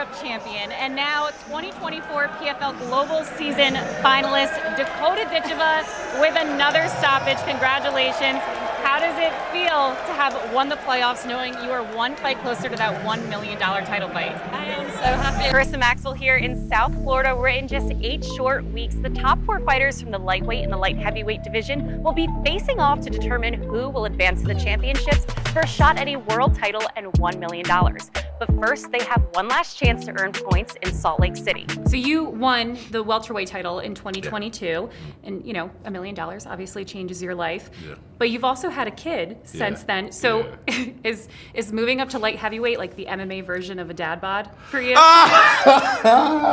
runner-up champion, and now 2024 PFL Global Season finalist Dakota Ditcheva with another stoppage. Congratulations. How does it feel to have won the playoffs knowing you are one fight closer to that $1 million title fight? I am so happy. Karisa Maxwell here in South Florida. We're in just 8 short weeks. The top 4 fighters from the lightweight and the light heavyweight division will be facing off to determine who will advance to the championships for a shot at a world title and $1 million. But first, they have one last chance to earn points in Salt Lake City. So you won the welterweight title in 2022, and you know, $1 million obviously changes your life. Yeah. But you've also had a kid since then. So is moving up to light heavyweight like the MMA version of a dad bod for you?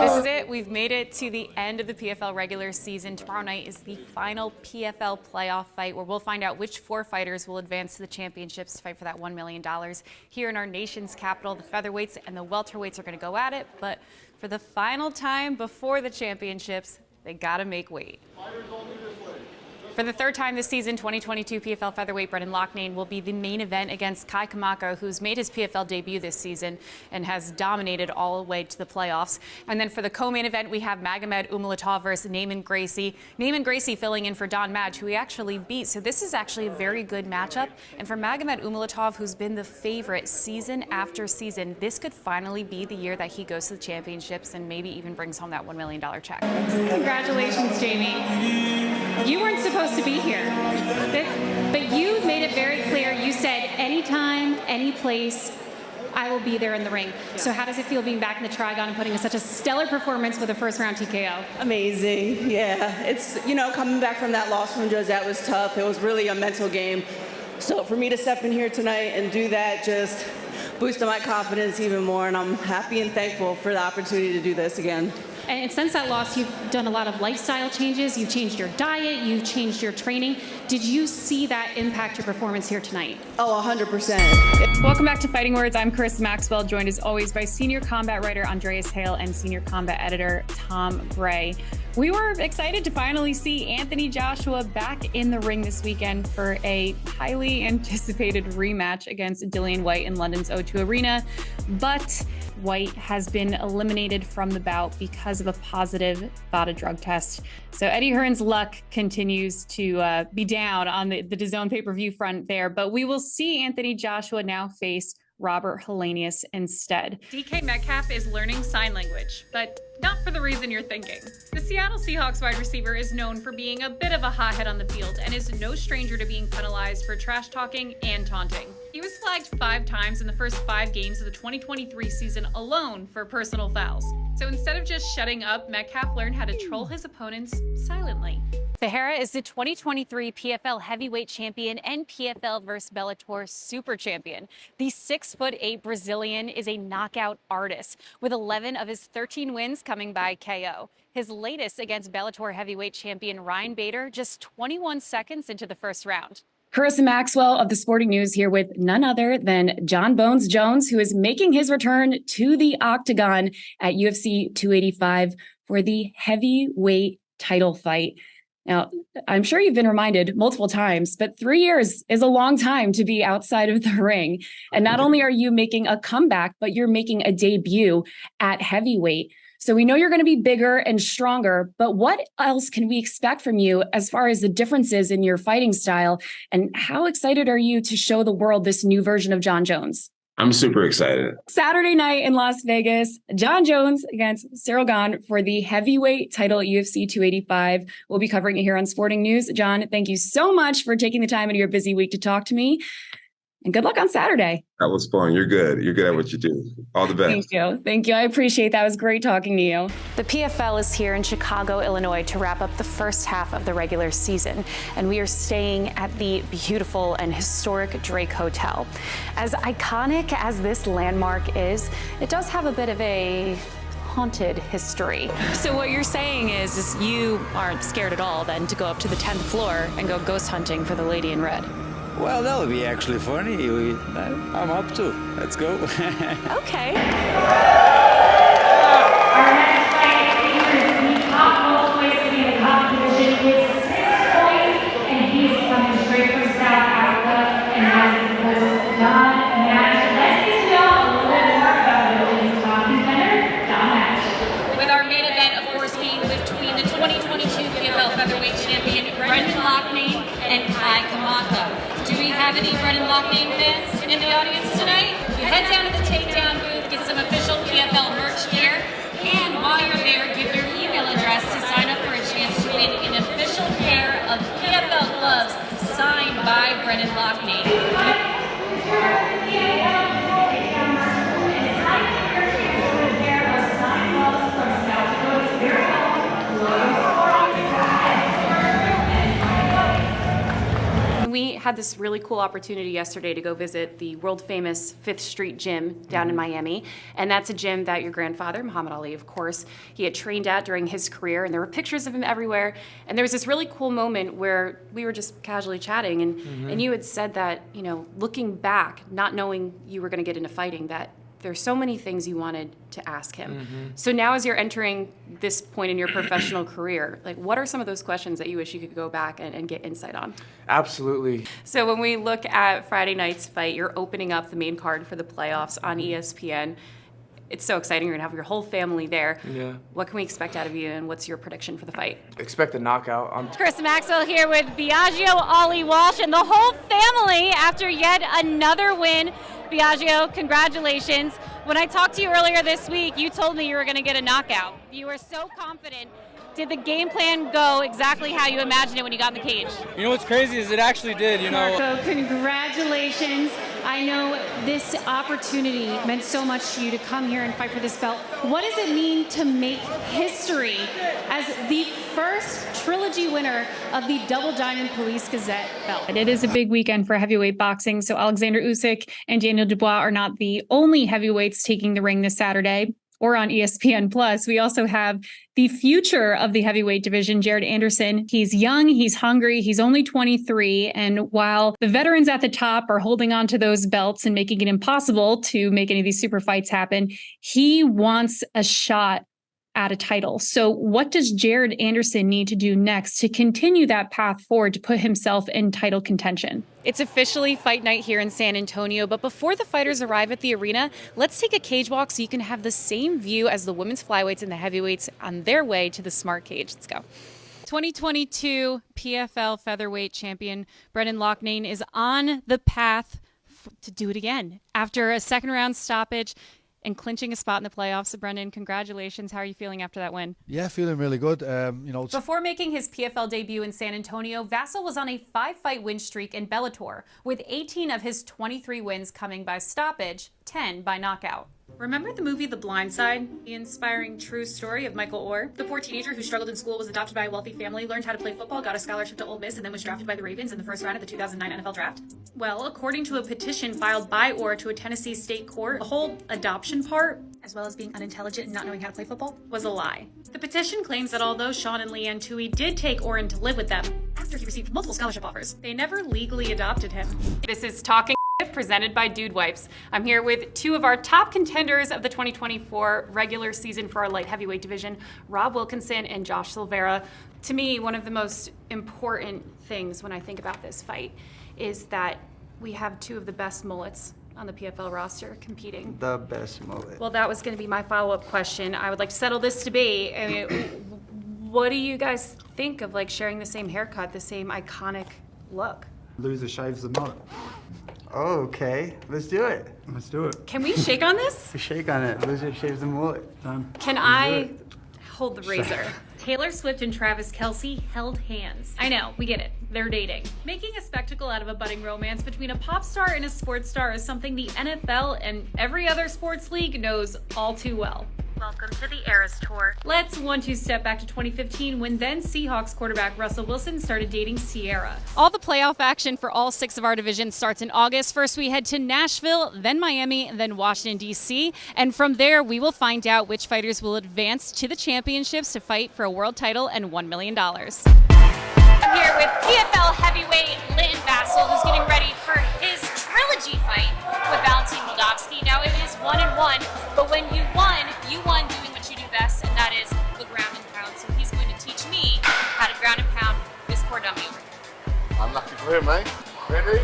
This is it. We've made it to the end of the PFL regular season. Tomorrow night is the final PFL playoff fight where we'll find out which 4 fighters will advance to the championships to fight for that $1 million. Here in our nation's capital, the featherweights and the welterweights are going to go at it. But for the final time before the championships, they got to make weight. For the 3rd time this season, 2022 PFL featherweight Brendan Loughnane will be the main event against Kai Kamaka, who's made his PFL debut this season and has dominated all the way to the playoffs. And then for the co-main event, we have Magomed Umalatov versus Naaman Gracie. Naaman Gracie filling in for Don Madge, who he actually beat. So this is actually a very good matchup. And for Magomed Umalatov, who's been the favorite season after season, this could finally be the year that he goes to the championships and maybe even brings home that $1 million check. Congratulations, Jamie. You weren't supposed to be here, but you made it very clear. You said anytime, any place, I will be there in the ring. So how does it feel being back in the Trigon and putting in such a stellar performance with a first-round TKO? Amazing, yeah. It's, you know, coming back from that loss from Josette was tough. It was really a mental game. So for me to step in here tonight and do that just boosted my confidence even more, and I'm happy and thankful for the opportunity to do this again. And since that loss, you've done a lot of lifestyle changes. You've changed your diet. You've changed your training. Did you see that impact your performance here tonight? Oh, 100%. Welcome back to Fighting Words. I'm Karisa Maxwell, joined as always by senior combat writer Andreas Hale and senior combat editor Tom Gray. We were excited to finally see Anthony Joshua back in the ring this weekend for a highly anticipated rematch against Dillian Whyte in London's O2 Arena. But Whyte has been eliminated from the bout because of a positive VADA drug test. So Eddie Hearn's luck continues to be down on the DAZN pay-per-view front there. But we will see Anthony Joshua now face Robert Helenius instead. DK Metcalf is learning sign language, but not for the reason you're thinking. The Seattle Seahawks wide receiver is known for being a bit of a hothead on the field and is no stranger to being penalized for trash talking and taunting. He was flagged 5 times in the first 5 games of the 2023 season alone for personal fouls. So instead of just shutting up, Metcalf learned how to troll his opponents silently. Sahara is the 2023 PFL heavyweight champion and PFL vs. Bellator super champion. The 6'8" Brazilian is a knockout artist, with 11 of his 13 wins coming by KO. His latest against Bellator heavyweight champion Ryan Bader just 21 seconds into the first round. Karisa Maxwell of the Sporting News here with none other than Jon Jones, who is making his return to the octagon at UFC 285 for the heavyweight title fight. Now, I'm sure you've been reminded multiple times, but 3 years is a long time to be outside of the ring. And not only are you making a comeback, but you're making a debut at heavyweight. So we know you're going to be bigger and stronger, but what else can we expect from you as far as the differences in your fighting style? And how excited are you to show the world this new version of Jon Jones? I'm super excited. Saturday night in Las Vegas, Jon Jones against Cyril Gane for the heavyweight title at UFC 285. We'll be covering it here on Sporting News. Jon, thank you so much for taking the time in your busy week to talk to me. And good luck on Saturday. That was fun. You're good. You're good at what you do. All the best. Thank you. Thank you. I appreciate that. It was great talking to you. The PFL is here in Chicago, Illinois to wrap up the first half of the regular season. And we are staying at the beautiful and historic Drake Hotel. As iconic as this landmark is, it does have a bit of a haunted history. So what you're saying is you aren't scared at all then to go up to the 10th floor and go ghost hunting for the lady in red? Well, that would be actually funny. I'm up to. Let's go. Okay. Our next fight features the top welterweight in the competition with 6 points, and he's coming straight from South Africa, and that's because Don Madge. Let's get to know a little bit more about the talking contender. have any Brendan Loughnane fans in the audience tonight? You head down to the takedown booth, get some official PFL merch gear, and while you're there, give your email address to sign up for a chance to win an official pair of PFL gloves signed by Brendan Loughnane. We had this really cool opportunity yesterday to go visit the world famous 5th Street Gym down in Miami. And that's a gym that your grandfather, Muhammad Ali, of course, he had trained at during his career. And there were pictures of him everywhere. And there was this really cool moment where we were just casually chatting. And you had said that, you know, looking back, not knowing you were going to get into fighting, that there's so many things you wanted to ask him. So now as you're entering this point in your professional career, like what are some of those questions that you wish you could go back and get insight on? Absolutely. So when we look at Friday night's fight, you're opening up the main card for the playoffs on ESPN. It's so exciting. You're going to have your whole family there. Yeah. What can we expect out of you, and what's your prediction for the fight? Expect a knockout. Karisa Maxwell here with Biagio, Ollie Walsh, and the whole family after yet another win. Biagio, congratulations. When I talked to you earlier this week, you told me you were going to get a knockout. You were so confident. Did the game plan go exactly how you imagined it when you got in the cage? You know what's crazy is it actually did, you know. Marco, congratulations. I know this opportunity meant so much to you to come here and fight for this belt. What does it mean to make history as the first trilogy winner of the Double Diamond Police Gazette belt? It is a big weekend for heavyweight boxing, so Alexander Usyk and Daniel Dubois are not the only heavyweights taking the ring this Saturday. Or on ESPN Plus, we also have the future of the heavyweight division, Jared Anderson. He's young, he's hungry, he's only 23. And while the veterans at the top are holding on to those belts and making it impossible to make any of these super fights happen, he wants a shot at a title. So what does Jared Anderson need to do next to continue that path forward to put himself in title contention? It's officially fight night here in San Antonio, but before the fighters arrive at the arena, let's take a cage walk so you can have the same view as the women's flyweights and the heavyweights on their way to the smart cage. Let's go. 2022 PFL featherweight champion Brendan Loughnane is on the path to do it again. After a second round stoppage and clinching a spot in the playoffs. So Brendan, congratulations. How are you feeling after that win? Yeah, feeling really good. Before making his PFL debut in San Antonio, Vasyl was on a 5-fight win streak in Bellator, with 18 of his 23 wins coming by stoppage, 10 by knockout. Remember the movie The Blind Side? The inspiring true story of Michael Orr? The poor teenager who struggled in school, was adopted by a wealthy family, learned how to play football, got a scholarship to Ole Miss, and then was drafted by the Ravens in the first round of the 2009 NFL Draft? Well, according to a petition filed by Orr to a Tennessee state court, the whole adoption part, as well as being unintelligent and not knowing how to play football, was a lie. The petition claims that although Sean and Leanne Tui did take Orr in to live with them after he received multiple scholarship offers, they never legally adopted him. This is Talking presented by Dude Wipes. I'm here with two of our top contenders of the 2024 regular season for our light heavyweight division, Rob Wilkinson and Josh Silveira. To me, one of the most important things when I think about this fight is that we have two of the best mullets on the PFL roster competing. The best mullet. Well, that was going to be my follow-up question. I would like to settle this debate. I mean, what do you guys think of like sharing the same haircut, the same iconic look? Loser shaves the mullet. Oh, okay. Let's do it. Let's do it. Can we shake on this? We shake on it. Loser shaves the mullet. Done. Can I hold the razor? Taylor Swift and Travis Kelce held hands. I know, we get it. They're dating. Making a spectacle out of a budding romance between a pop star and a sports star is something the NFL and every other sports league knows all too well. Welcome to the Eras Tour. Let's 1-2 step back to 2015 when then Seahawks quarterback Russell Wilson started dating Sierra. All the playoff action for all 6 of our divisions starts in August. First we head to Nashville, then Miami, then Washington, D.C. And from there we will find out which fighters will advance to the championships to fight for a world title and $1 million. I'm here with PFL heavyweight Linton Vasyl, who's getting ready for his trilogy fight with Valentin Moldavsky. Now it is 1-1, but when you won doing what you do best, and that is the ground and pound. So he's going to teach me how to ground and pound this poor dummy over here. I'm lucky for him, mate. Ready?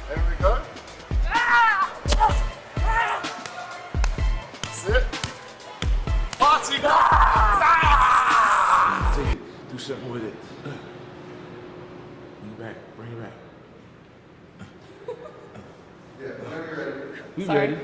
There we go. That's it. Party! Take it. Do something with it. Bring it back. Bring it back. Sorry.